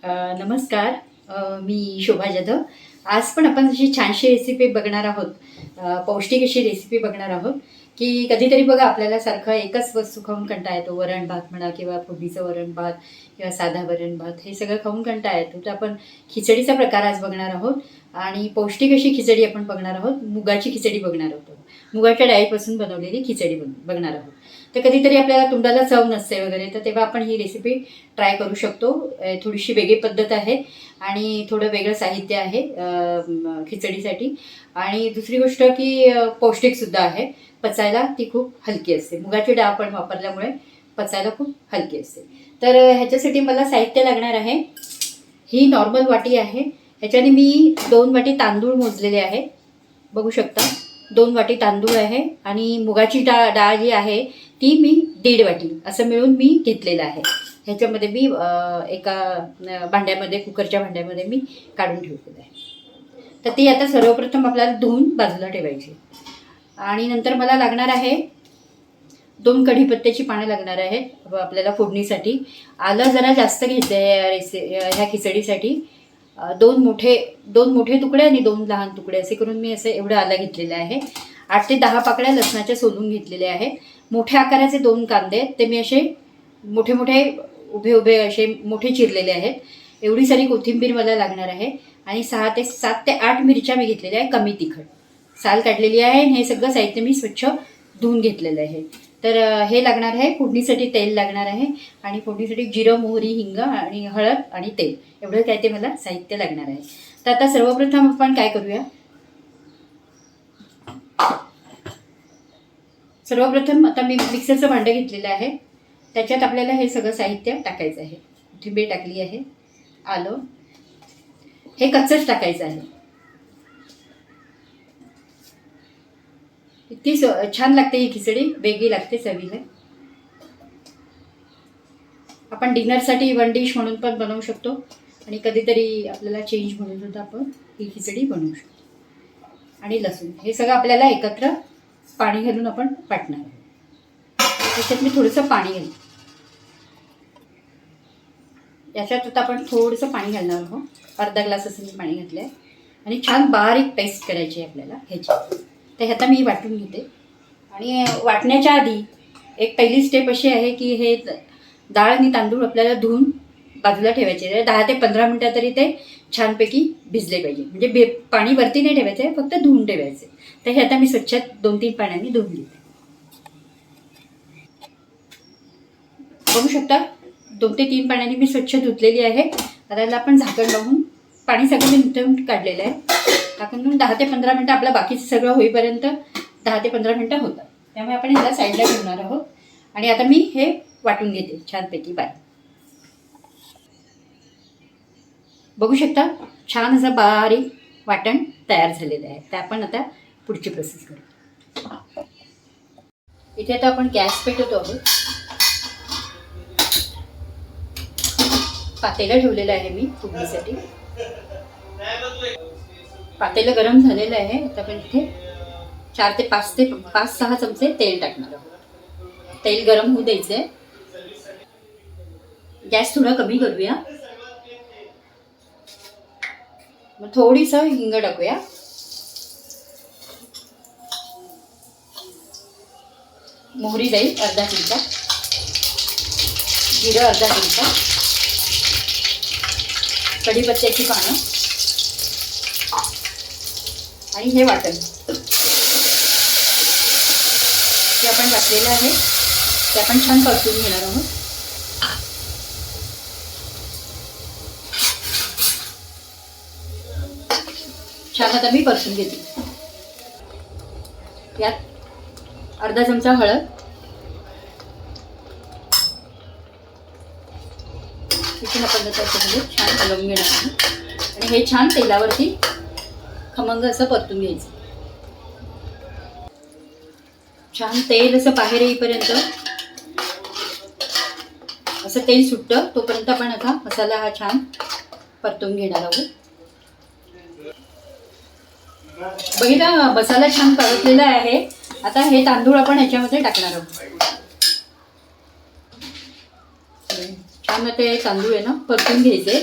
नमस्कार. मी शोभा जाधव. आज पण आपण अशी छानशी रेसिपी बघणार आहोत. पौष्टिक अशी रेसिपी बघणार आहोत की कधीतरी बघा आपल्याला सारखं एकच वस्तू खाऊन कंटाळा येतो. वरण भात म्हणा किंवा फोडणीचं वरण भात किंवा साधा वरण भात हे सगळं खाऊन कंटाळा येतो. तर आपण खिचडीचा प्रकार आज बघणार आहोत आणि पौष्टिक अशी खिचडी आपण बघणार आहोत. मुगाची खिचडी बघणार आहोत. मुगाच्या डाळीपासून बनवलेली खिचडी बघणार आहोत. तर कधीतरी आपल्याला तोंडाला चव नसते वगैरे, तर तेव्हा आपण ही रेसिपी ट्राय करू शकतो. थोडीशी वेगळी पद्धत आहे आणि थोडं वेगळं साहित्य आहे खिचडीसाठी. आणि दुसरी गोष्ट की पौष्टिकसुद्धा आहे. पचायला ती खूप हलकी असते. मुगाची डाळ आपण वापरल्यामुळे पचायला खूप हलकी असते. तर ह्याच्यासाठी मला साहित्य लागणार आहे. ही नॉर्मल वाटी आहे. ह्याच्याने मी 2 वाटी तांदूळ मोजलेले आहेत. बघू शकता 2 वाटी तांदूळ आहे आणि मुगाची डाळ जी आहे ती मी 1.5 वाटी असं मिळून मी घेतलेलं आहे. ह्याच्यामध्ये मी एका भांड्यामध्ये, कुकरच्या भांड्यामध्ये मी काढून ठेवलेलं आहे. तर ती आता सर्वप्रथम आपल्याला धुवून बाजूला ठेवायची. आणि नंतर मला लागणार आहे 2 कढीपत्त्याची पानं लागणार आहेत आपल्याला फोडणीसाठी. आलं जरा जास्त घेतलं आहे ह्या खिचडीसाठी. 2 मोठे तुकडे आणि 2 लहान तुकडे असे करून मी असं एवढं आलं घेतलेलं आहे. 8 ते 10 पाकळ्या लसणाच्या सोलून घेतलेल्या आहेत. मोठ्या आकाराचे 2 कांदे ते मी असे मोठे उभे असे मोठे चिरलेले आहेत. एवढी सारी कोथिंबीर मला लागणार आहे. आणि 7 ते 8 मिरच्या मी घेतलेल्या आहे कमी तिखट. साल काढलेली आहे. हे सगळं साहित्य मी स्वच्छ धुवून घेतलेलं आहे. तर हे लागणार आहे. फोडणीसाठी तेल लागणार आहे आणि फोडणीसाठी जिरं, मोहरी, हिंग आणि हळद आणि तेल एवढं काय ते मला साहित्य लागणार आहे. तर आता सर्वप्रथम आपण काय करूया, सर्वप्रथम आता मी मिक्सरचं भांडं घेतलेलं आहे. त्याच्यात आपल्याला हे सगळं साहित्य टाकायचं आहे. कोथिंबीर टाकली आहे. आलं हे कच्चंच टाकायचं आहे. इतकी छान लागते ही खिचडी, वेगळी लागते चवीला. आपण डिनरसाठी 1 डिश म्हणून पण बनवू शकतो आणि कधीतरी आपल्याला चेंज म्हणून सुद्धा आपण ही खिचडी बनवू शकतो. आणि लसूण हे सगळं आपल्याला एकत्र पाणी घालून आपण वाटणार आहोत. त्याच्यात मी थोडंसं पाणी घालू. याच्यात आता आपण थोडंसं पाणी घालणार आहोत. अर्धा ग्लास असं मी पाणी घातलं आहे. आणि छान बारीक पेस्ट करायची आहे आपल्याला ह्याची. तर आता मी वाटून घेते. आणि वाटण्याच्या आधी एक पहिली स्टेप अशी आहे की हे डाळ आणि तांदूळ आपल्याला धुवून बाजूला ठेवायचे. 10 ते 15 मिनटं तरी ते छानपैकी भिजले पाहिजे. म्हणजे पाणी वरती नाही ठेवायचं आहे, फक्त धुवून ठेवायचे. तर हे आता मी स्वच्छ 2-3 पाण्याने धुवून घेते. बघू शकता 2 ते 3 पाण्याने मी स्वच्छ धुतलेली आहे. आता याला आपण झाकण लावून पाणी सगळं मी निथळून काढलेलं आहे. टाकून 10 ते 15 मिनटं आपलं बाकीचं सगळं होईपर्यंत 10 ते 15 मिनटं होतात. त्यामुळे आपण ह्याला साईडला ठेवणार आहोत. आणि आता मी हे वाटून घेते छानपैकी बघू शकता छान असं बारीक वाटण तयार झालेलं आहे. तर आपण आता पुढची प्रोसेस करू. इथे आता आपण गॅस पेटवतो आहोत. पातेलं ठेवलेलं आहे मी फोडणीसाठी. पातेलं गरम झालेलं आहे. आता आपण इथे 4 ते 5-6 चमचे तेल टाकणार आहोत. तेल गरम होऊ द्यायचं आहे. गॅस थोडा कमी करूया. मग थोडीसं हिंग टाकूया. मोहरी जाईल अर्धा चमचा. जिरं अर्धा चमचा. कढीपत्त्याची पानं आणि हे वाटण जे आपण टाकलेलं आहे ते आपण छान परतून घेणार आहोत. छान आता मी परतून घेते. यात अर्धा चमचा हळद, आपण त्याच्यामध्ये छान हलवून घेणार आहोत. आणि हे छान तेलावरती खमंग असं परतून घ्यायचं. छान तेल असं बाहेर येईपर्यंत असं तेल सुटतं तोपर्यंत आपण आता मसाला हा छान परतून घेणार आहोत. बघितला मसाला छान परतलेला आहे. आता हे तांदूळ आपण ह्याच्यामध्ये टाकणार आहोत. छान ते तांदूळ आहे ना परतून घ्यायचे.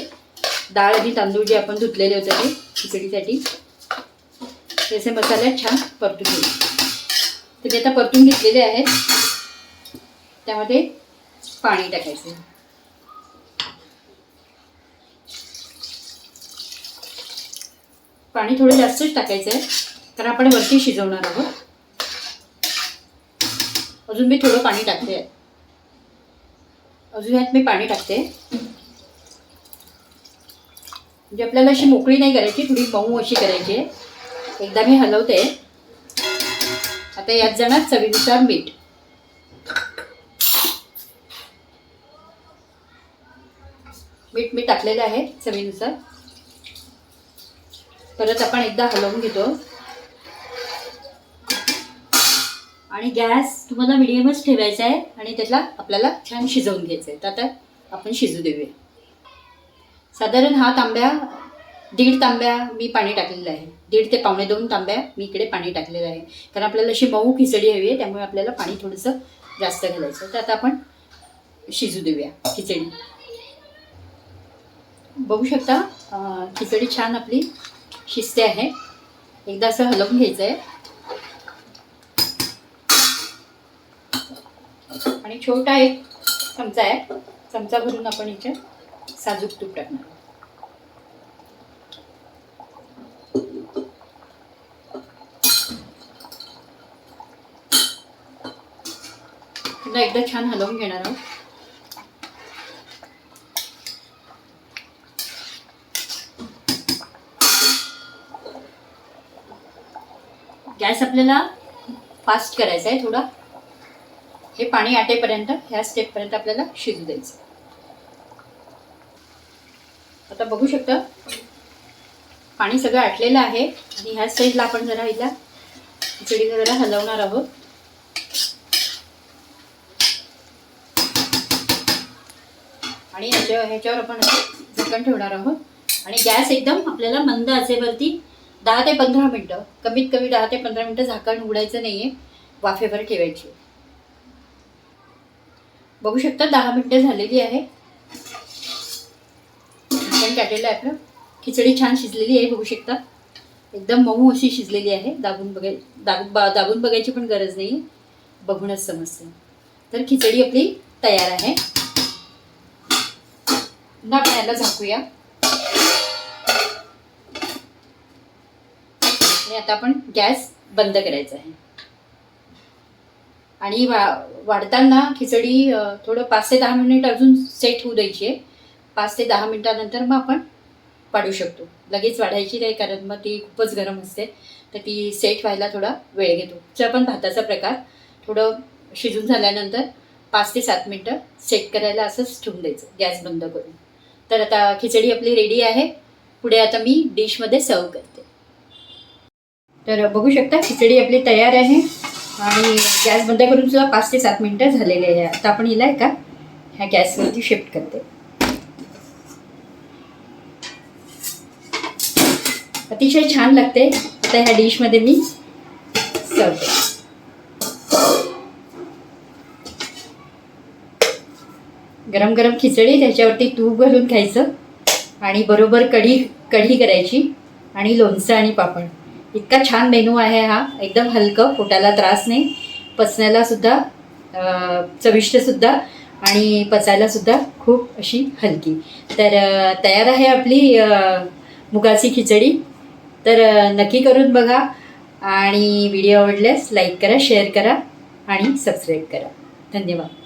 डाळ आणि तांदूळ जे आपण धुतलेले होते ते खिचडीसाठी त्याचे मसाले छान परतून घेऊ. तर ते आता परतून घेतलेले आहेत. त्यामध्ये पाणी टाकायचं. पाणी थोडं जास्तच टाकायचं आहे कारण आपण वरती शिजवणार आहोत. अजून मी थोडं पाणी टाकते. अजून यात मी पाणी टाकते. म्हणजे आपल्याला अशी मोकळी नाही करायची, थोडी मऊ अशी करायची आहे. एकदा मी हलवते. आता यात जाणार चवीनुसार मीठ. मीठ मी टाकलेलं आहे चवीनुसार. परत आपण एकदा हलवून घेतो आणि गॅस तुम्हाला मिडियमच ठेवायचा आहे आणि त्याला आपल्याला छान शिजवून घ्यायचं आहे. तर आता आपण शिजू देऊया. साधारण हा तांब्या 1.5 तांब्या मी पाणी टाकलेलं आहे. 1.5 ते 2.25 तांब्या मी इकडे पाणी टाकलेलं आहे कारण आपल्याला अशी मऊ खिचडी हवी आहे, त्यामुळे आपल्याला पाणी थोडंसं जास्त घालायचं. तर आता आपण शिजू देऊया खिचडी. बघू शकता खिचडी छान आपली शिजते आहे. एकदा असं हलवून घ्यायचं आहे आणि छोटा एक चमचा आहे, चमचा भरून आपण याच्यात साजूक तूप टाकणार. पुन्हा एकदा छान हलवून घेणार आहोत. गॅस आपल्याला फास्ट करायचा आहे थोडा. हे पाणी आटेपर्यंत ह्या स्टेपपर्यंत आपल्याला शिजू द्यायचं. आता बघू शकता पाणी सगळं आटलेलं आहे आणि ह्या साईडला आपण जरा हिला खिचडीला जरा हलवणार आहोत. आणि ह्याच्यावर आपण झाकण ठेवणार आहोत आणि गॅस एकदम आपल्याला मंद आचेवरती 10 ते 15 मिनटं, कमीत कमी 10 ते 15 मिनटं झाकण उघडायचं नाही आहे, वाफेवर ठेवायची. बघू शकता 10 मिनटं झालेली आहे. झाकण काढलेलं आहे आपलं. खिचडी छान शिजलेली आहे. बघू शकता एकदम मऊ अशी शिजलेली आहे. दाबून बघायची पण गरज नाही, बघूनच समजतं. तर खिचडी आपली तयार आहे. पुन्हा आपण याला झाकूया आणि आता आपण गॅस बंद करायचा आहे. आणि वाढताना खिचडी थोडं 5 ते 10 मिनिट अजून सेट होऊ द्यायची आहे. 5 ते 10 मिनिटानंतर मग आपण वाढू शकतो. लगेच वाढायची नाही कारण मग ती खूपच गरम असते, तर ती सेट व्हायला थोडा वेळ घेतो. जर आपण भाताचा प्रकार थोडं शिजून झाल्यानंतर 5 ते 7 मिनिटं सेट करायला असंच ठेवून द्यायचं गॅस बंद करून. तर आता खिचडी आपली रेडी आहे. पुढे आता मी डिशमध्ये सर्व करते. तर बघू शकता खिचडी आपली तयार आहे आणि गॅस बंद करून सुद्धा 5 ते 7 मिनिटं झालेली आहे. आता आपण हिला का ह्या गॅसवरती शिफ्ट करते. अतिशय छान लागते. आता ह्या डिशमध्ये मी सर्व करते. गरम गरम खिचडी, त्याच्यावरती तूप घालून खायचं आणि बरोबर कढी करायची आणि लोणचं आणि पापड. इतका छान मेनू आहे हा. एकदम हलकं, पोटाला त्रास नाही, पचण्याला सुद्धा चविष्ट सुद्धा आणि पचायला सुद्धा खूप अशी हलकी. तर तयार आहे आपली मुगाची खिचडी. तर नक्की करून बघा आणि व्हिडिओ आवडल्यास लाईक करा, शेअर करा आणि सबस्क्राईब करा. धन्यवाद.